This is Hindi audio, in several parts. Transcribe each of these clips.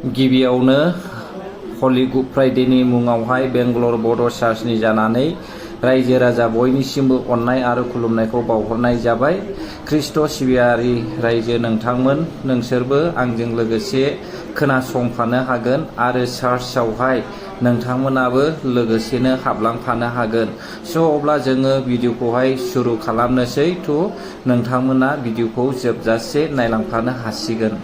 गिबियावनो हलि गुड फ्राइडेनि मुङावहाय बेंगलर बड' चार्चनि जानानै रायजो राजा बयनिसिमबो अननाय आरो खुलुमनायखौ बावहरनाय जाबाय। ख्रिस्ट' सिबियारि रायजो नोंसोरबो आंजों लोगोसे खोनासंफानो हागोन आरो चार्चआवहाय नोंथांमोनाबो लोगोसेनो हाबलांफानो हागोन। अब्ला जोङो भिडिअखौहाय सुरु खालामनोसै। नोंथांमोना भिडिअखौ जोबजासे नायलांफानो हासिगोन।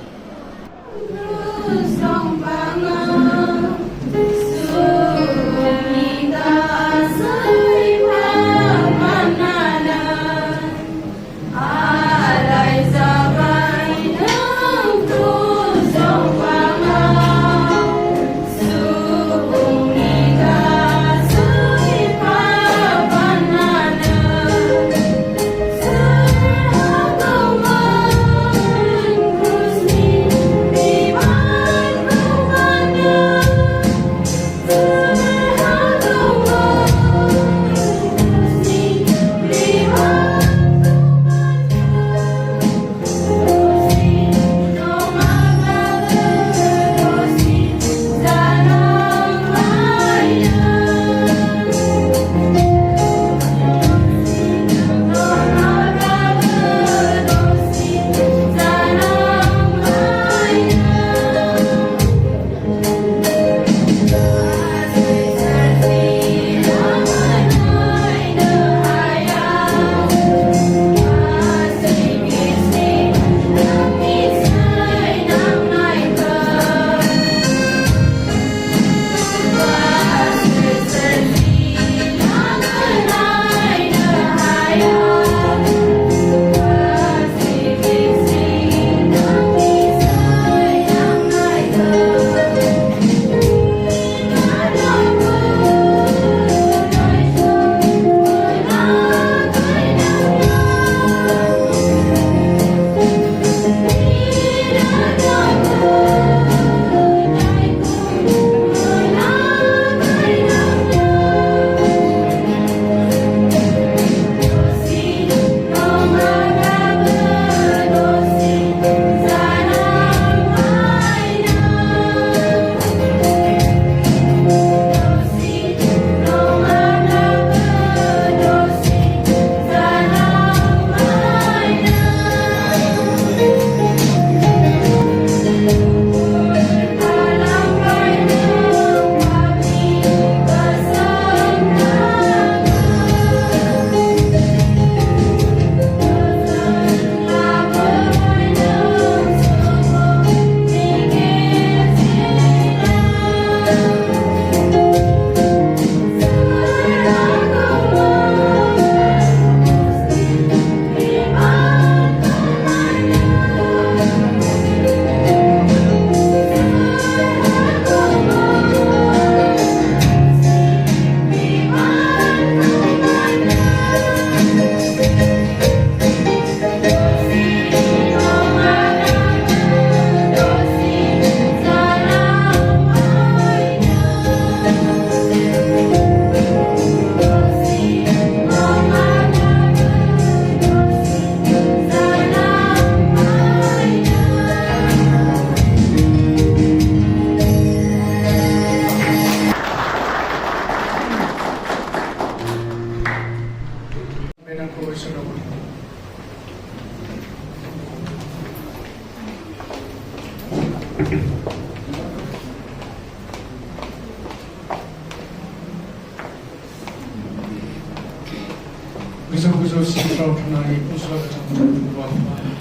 गोजौ सिंफ्राव थानानै फुस्ला गोथां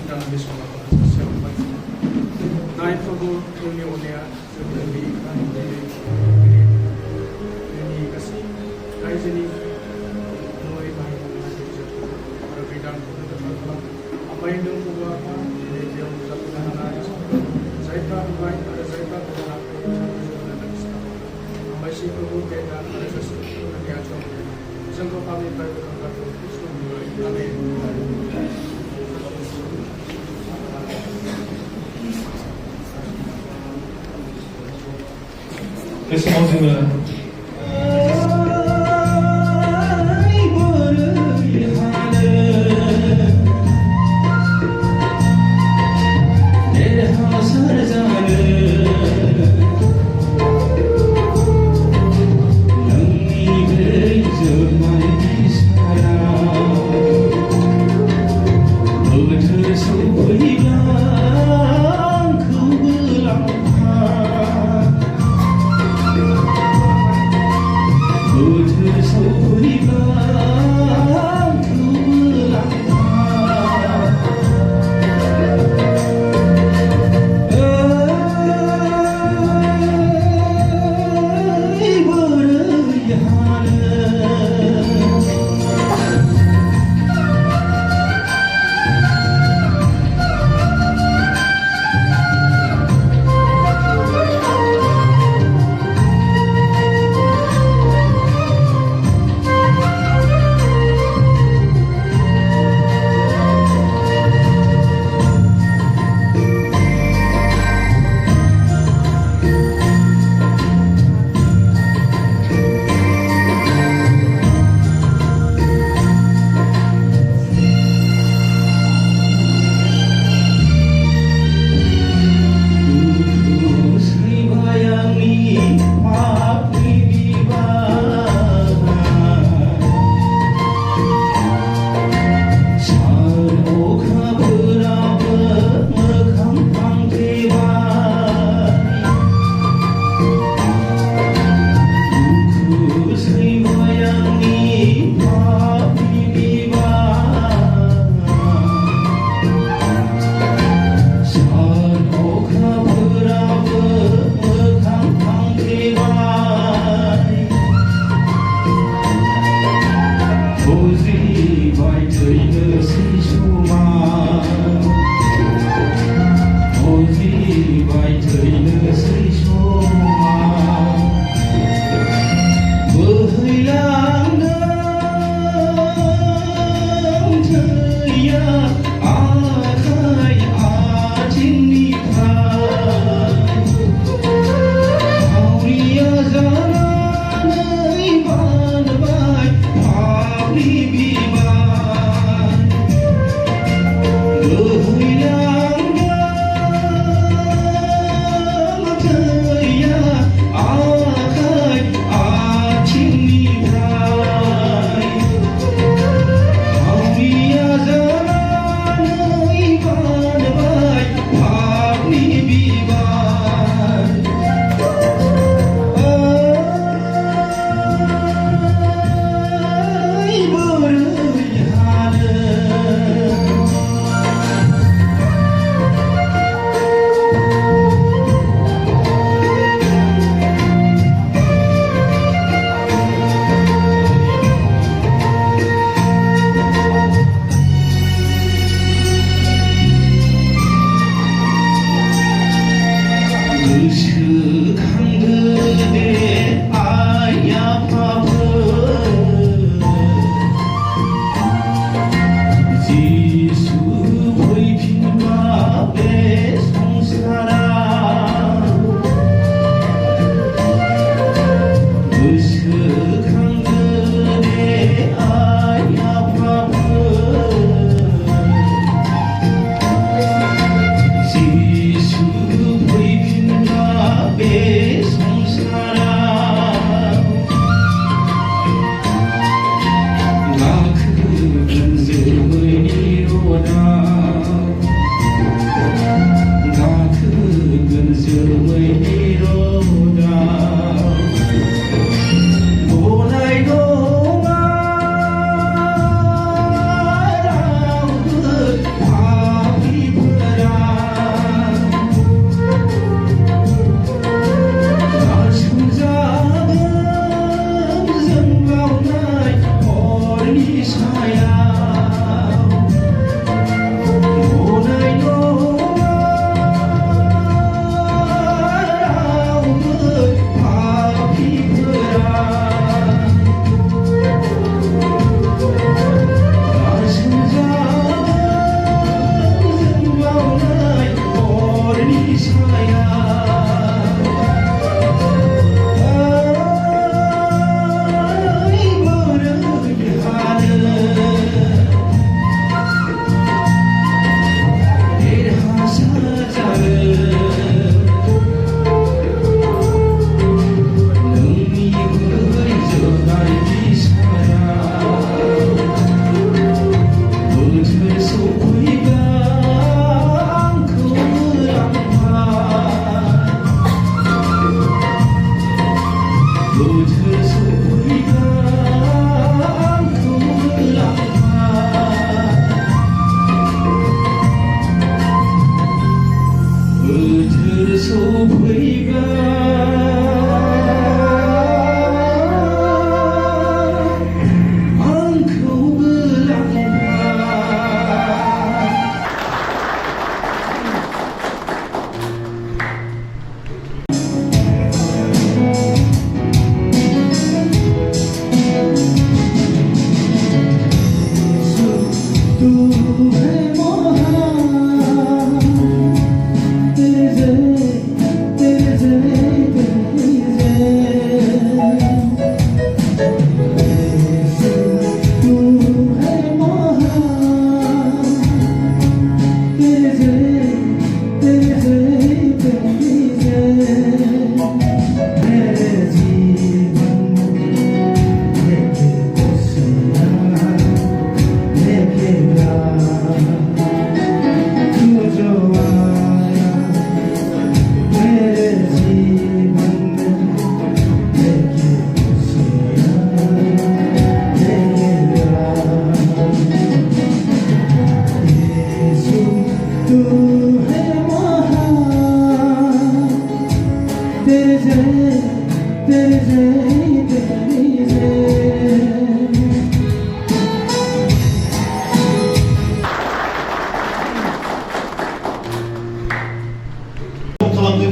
दा बे समाव सासेयावहाय नाय प्रभु नोंनि अननाया जोंनि गासै रायजोनि नङै बाहायनानै आरो बे दानखौ खालाम आमफ्राय नों प्रभुआ दिनै बेयाव नुजाफैनो हानाय जायफ्रा होबाय आरो जायफ्रा होनाखै आमफ्राय सि प्रभु बे दान आरो गासैबो नोंनि आथिङाव जोंखौ पापनिफ्राय बोखारनांगौ बे समाव जोङो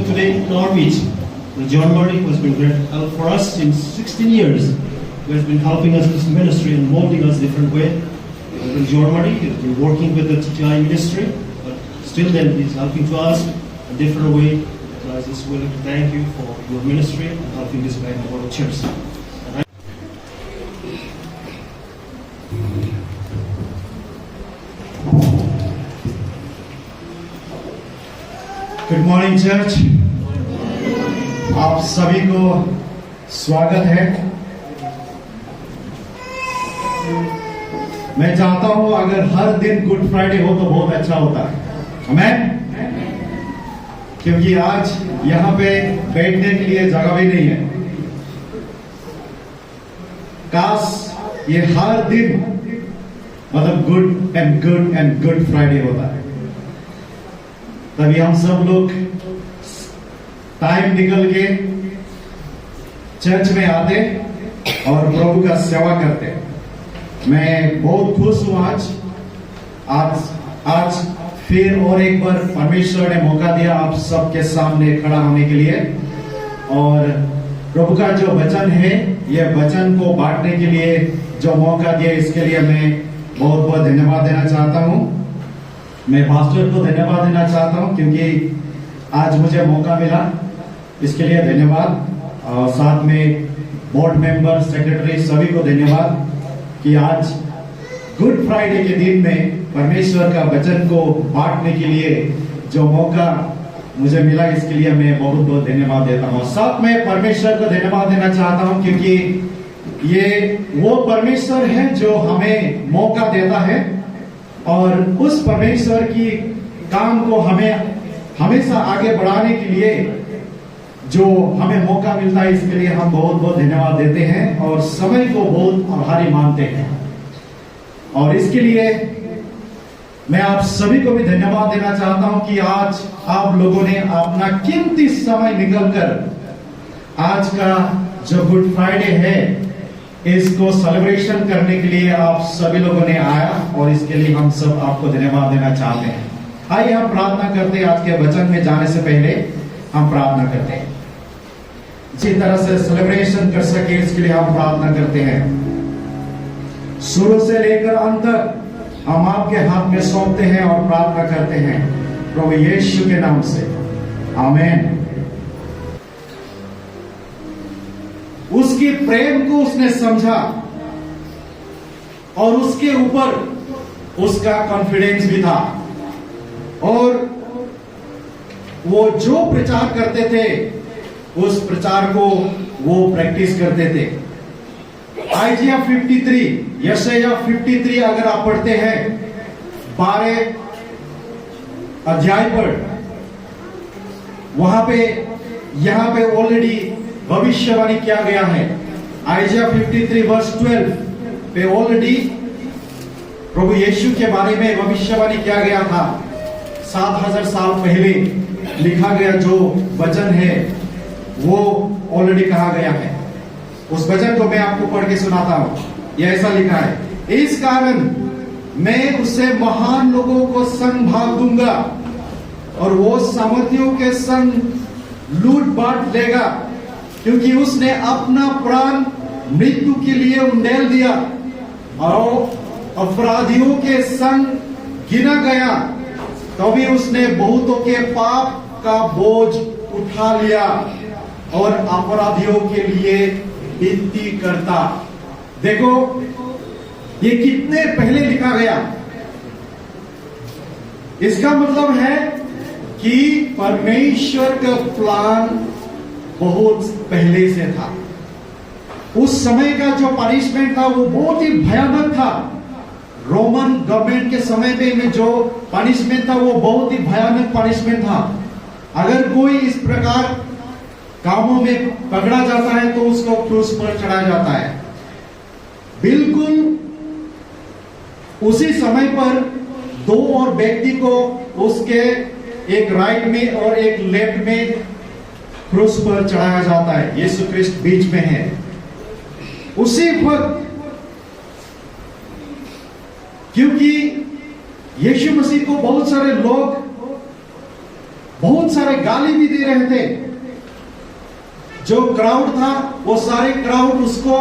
Today in our meeting, John Marty, who has been great help for us in 16 years, who has been helping us in this ministry and molding us different way. John Marty has been working with the TTI ministry, but still then he's helping to us a different way. So I just want to thank you for your ministry and helping this guy in the world church. Good morning church, आप सभी को स्वागत है। मैं चाहता हूं अगर हर दिन गुड फ्राइडे हो तो बहुत अच्छा होता है, आमीन। क्योंकि आज यहां पे बैठने के लिए जगह भी नहीं है। काश ये हर दिन मतलब गुड एंड गुड फ्राइडे होता है, तभी हम सब लोग टाइम निकल के चर्च में आते और प्रभु का सेवा करते। मैं बहुत खुश हूं आज फिर और एक बार परमेश्वर ने मौका दिया आप सबके सामने खड़ा होने के लिए, और प्रभु का जो वचन है ये वचन को बांटने के लिए जो मौका दिया, इसके लिए मैं बहुत बहुत धन्यवाद देना चाहता हूं। मैं पास्टर को धन्यवाद देना चाहता हूं क्योंकि आज मुझे मौका मिला, इसके लिए धन्यवाद। और साथ में बोर्ड मेंबर, सेक्रेटरी सभी को धन्यवाद कि आज गुड फ्राइडे के दिन में परमेश्वर का वचन को बांटने के लिए जो मौका मुझे मिला, इसके लिए मैं बहुत बहुत धन्यवाद देता हूं। साथ में परमेश्वर को धन्यवाद देना चाहता हूं क्योंकि ये वो परमेश्वर है जो हमें मौका देता है, और उस परमेश्वर की काम को हमें हमेशा आगे बढ़ाने के लिए जो हमें मौका मिलता है, इसके लिए हम बहुत बहुत धन्यवाद देते हैं और समय को बहुत आभारी मानते हैं। और इसके लिए मैं आप सभी को भी धन्यवाद देना चाहता हूं कि आज आप लोगों ने अपना कीमती समय निकालकर आज का जो गुड फ्राइडे है इसको सेलिब्रेशन करने के लिए आप सभी लोगों ने आया, और इसके लिए हम सब आपको धन्यवाद देना चाहते हैं। आइए हम प्रार्थना करते हैं। आज के वचन में जाने से पहले हम प्रार्थना करते हैं। इसी तरह से सेलिब्रेशन कर सके इसके लिए हम प्रार्थना करते हैं। शुरू से लेकर अंत तक हम आपके हाथ में सौंपते हैं और प्रार्थना करते हैं प्रभु यीशु के नाम से, आमीन। उसकी प्रेम को उसने समझा और उसके ऊपर उसका कॉन्फिडेंस भी था, और वो जो प्रचार करते थे उस प्रचार को वो प्रैक्टिस करते थे। आइजिया 53, यशायाह 53 अगर आप पढ़ते हैं 12 अध्याय पर, वहां पे यहां पे ऑलरेडी भविष्यवाणी किया गया है। आइजिया 53 वर्स 12 पे ऑलरेडी प्रभु यीशु के बारे में भविष्यवाणी किया गया था। 7000 साल पहले लिखा गया जो वचन है वो ऑलरेडी कहा गया है। उस वचन को मैं आपको पढ़ के सुनाता हूं। यह ऐसा लिखा है, इस कारण मैं उसे महान लोगों को संग भाग दूंगा और वो सामर्थियों के संग लूट बांट लेगा, क्योंकि उसने अपना प्राण मृत्यु के लिए उंडेल दिया और अपराधियों के संग गिना गया, तभी उसने बहुतों के पाप का बोझ उठा लिया और अपराधियों के लिए विनती करता। देखो ये कितने पहले लिखा गया। इसका मतलब है कि परमेश्वर का प्लान बहुत पहले से था। उस समय का जो पनिशमेंट था वो बहुत ही भयानक था। रोमन गवर्नमेंट के समय पे में जो पनिशमेंट था वो बहुत ही भयानक पनिशमेंट था। अगर कोई इस प्रकार कामों में पकड़ा जाता है तो उसको क्रूस पर चढ़ाया जाता है। बिल्कुल उसी समय पर दो और व्यक्ति को उसके एक राइट में और एक लेफ्ट में क्रूस पर चढ़ाया जाता है। यीशु क्रिस्ट बीच में है। उसी वक्त क्योंकि यीशु मसीह को बहुत सारे लोग बहुत सारे गाली भी दे रहे थे, जो क्राउड था वो सारे क्राउड उसको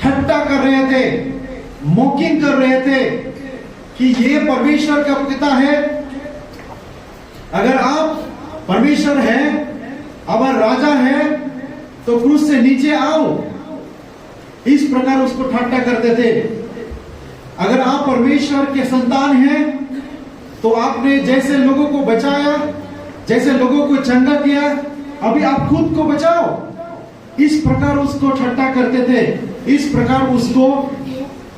ठट्टा कर रहे थे, मॉकिंग कर रहे थे कि ये परमेश्वर का पिता है, अगर आप परमेश्वर हैं, अगर राजा है तो क्रूस से नीचे आओ। इस प्रकार उसको ठट्टा करते थे। अगर आप परमेश्वर के संतान हैं तो आपने जैसे लोगों को बचाया, जैसे लोगों को चंगा किया, अभी आप खुद को बचाओ। इस प्रकार उसको ठट्टा करते थे, इस प्रकार उसको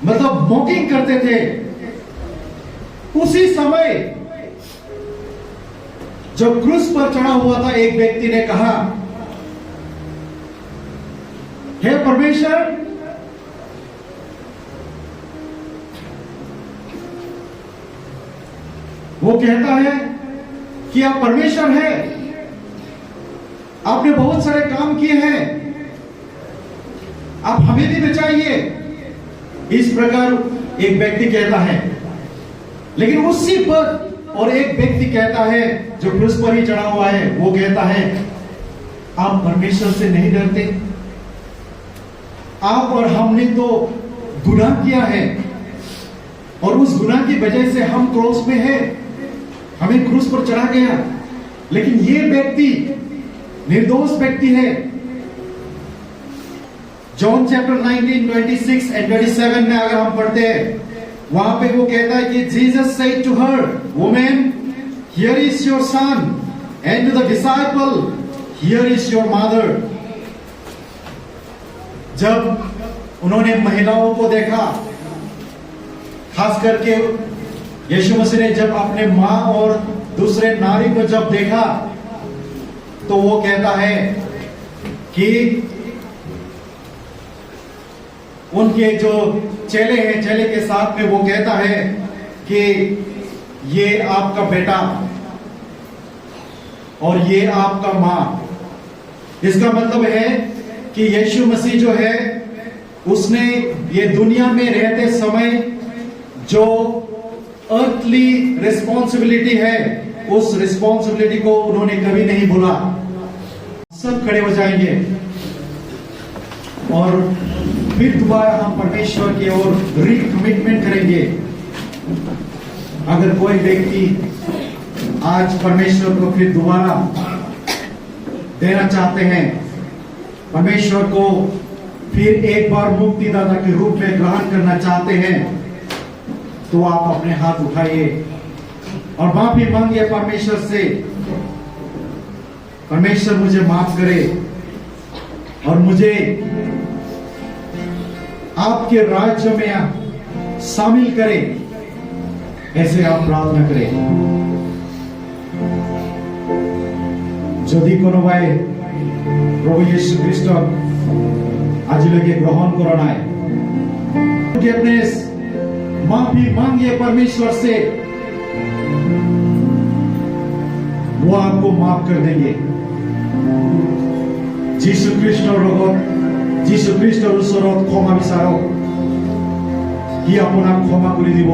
मतलब मॉकिंग करते थे। उसी समय जब क्रूस पर चढ़ा हुआ था, एक व्यक्ति ने कहा, हे परमेश्वर, वो कहता है कि आप परमेश्वर हैं, आपने बहुत सारे काम किए हैं, आप हमें भी बचाइए। इस प्रकार एक व्यक्ति कहता है। लेकिन उसी पर और एक व्यक्ति कहता है जो क्रूस पर ही चढ़ा हुआ है, वो कहता है, आप परमेश्वर से नहीं डरते? आप और हमने तो गुनाह किया है और उस गुनाह की वजह से हम क्रॉस में हैं, हमें क्रूस पर चढ़ा गया। लेकिन ये व्यक्ति निर्दोष व्यक्ति है। जॉन चैप्टर 19, 26 एंड 27 में अगर हम पढ़ते हैं, वहां पे वो कहता है कि Jesus said to her, woman, here is your son, and to the disciple, here is your mother. जब उन्होंने महिलाओं को देखा, खास करके यीशु मसीह ने जब अपने मां और दूसरे नारी को जब देखा, तो वो कहता है कि उनके जो चेले हैं, चेले के साथ में वो कहता है कि ये आपका बेटा और ये आपका मां। इसका मतलब है कि यीशु मसीह जो है उसने ये दुनिया में रहते समय जो अर्थली रिस्पॉन्सिबिलिटी है उस रिस्पॉन्सिबिलिटी को उन्होंने कभी नहीं भूला। सब खड़े हो जाएंगे और फिर दोबारा हम परमेश्वर की ओर रिकमिटमेंट करेंगे। अगर कोई व्यक्ति आज परमेश्वर को फिर दोबारा देना चाहते हैं, परमेश्वर को फिर एक बार मुक्तिदाता के रूप में ग्रहण करना चाहते हैं, तो आप अपने हाथ उठाइए और माफी मांगिए परमेश्वर से। परमेश्वर मुझे माफ करे और मुझे आपके राज्य में शामिल करे, ऐसे आप प्रार्थना करें। যদি কোনো ভাই প্রভু যীশু খ্রিস্ট আজিলৈকে গ্রহণ করা নাই, फॉरगिवनेस माफी मांगिए परमेश्वर से, वो आपको माफ कर देंगे। যীশু খ্ৰীষ্টৰ লগত, যীশু খ্ৰীষ্টৰ ওচৰত ক্ষমা বিচাৰক, সি আপোনাক ক্ষমা কৰি দিব।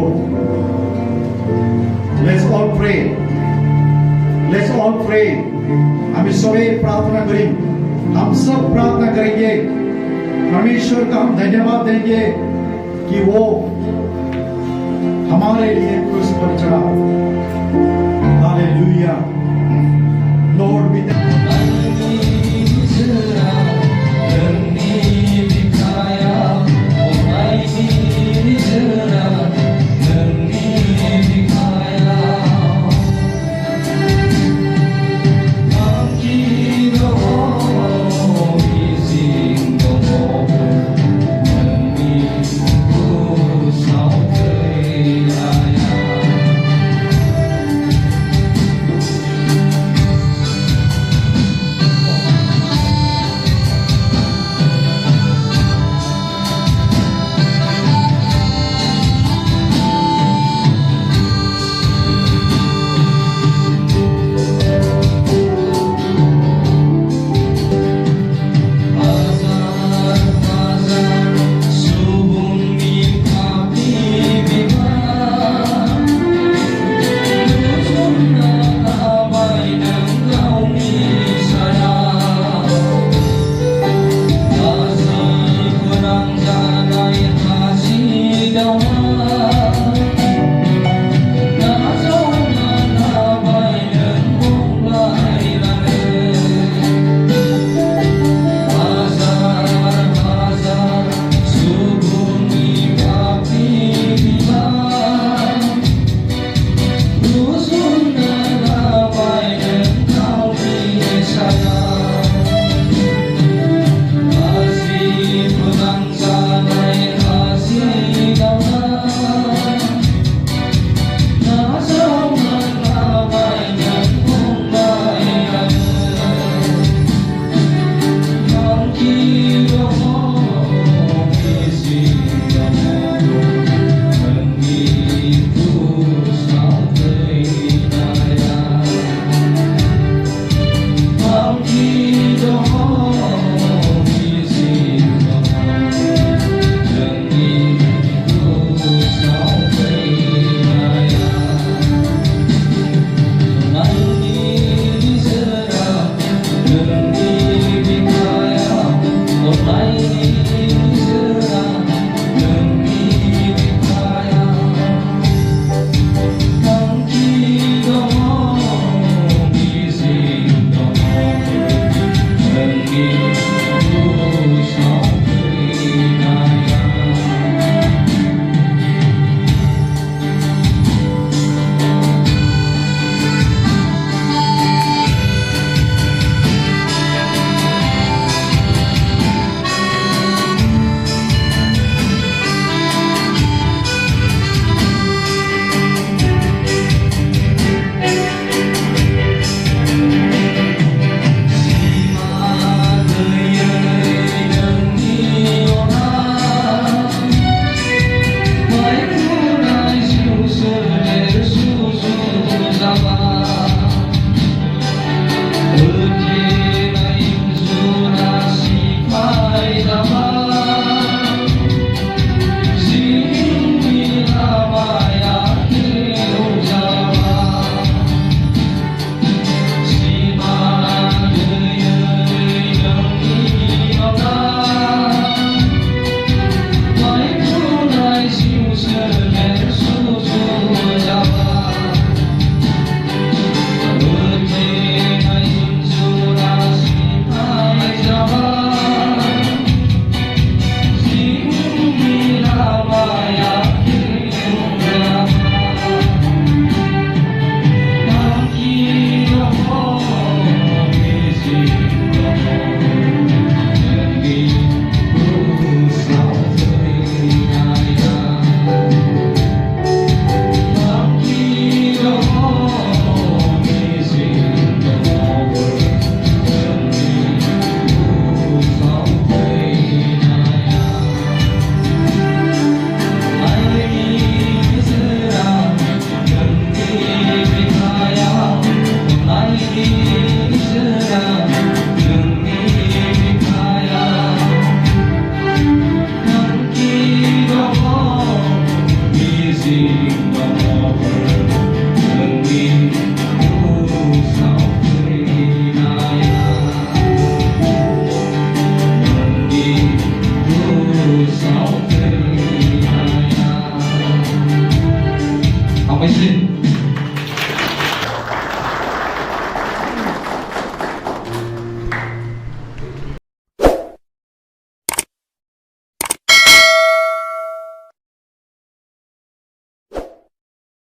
Let's all pray. Let's all pray. हम सभी प्रार्थना करें, हम सब प्रार्थना करेंगे। परमेश्वर का हम धन्यवाद देंगे कि वो हमारे लिए क्रूस पर चढ़ा। हालेलुया। Lord we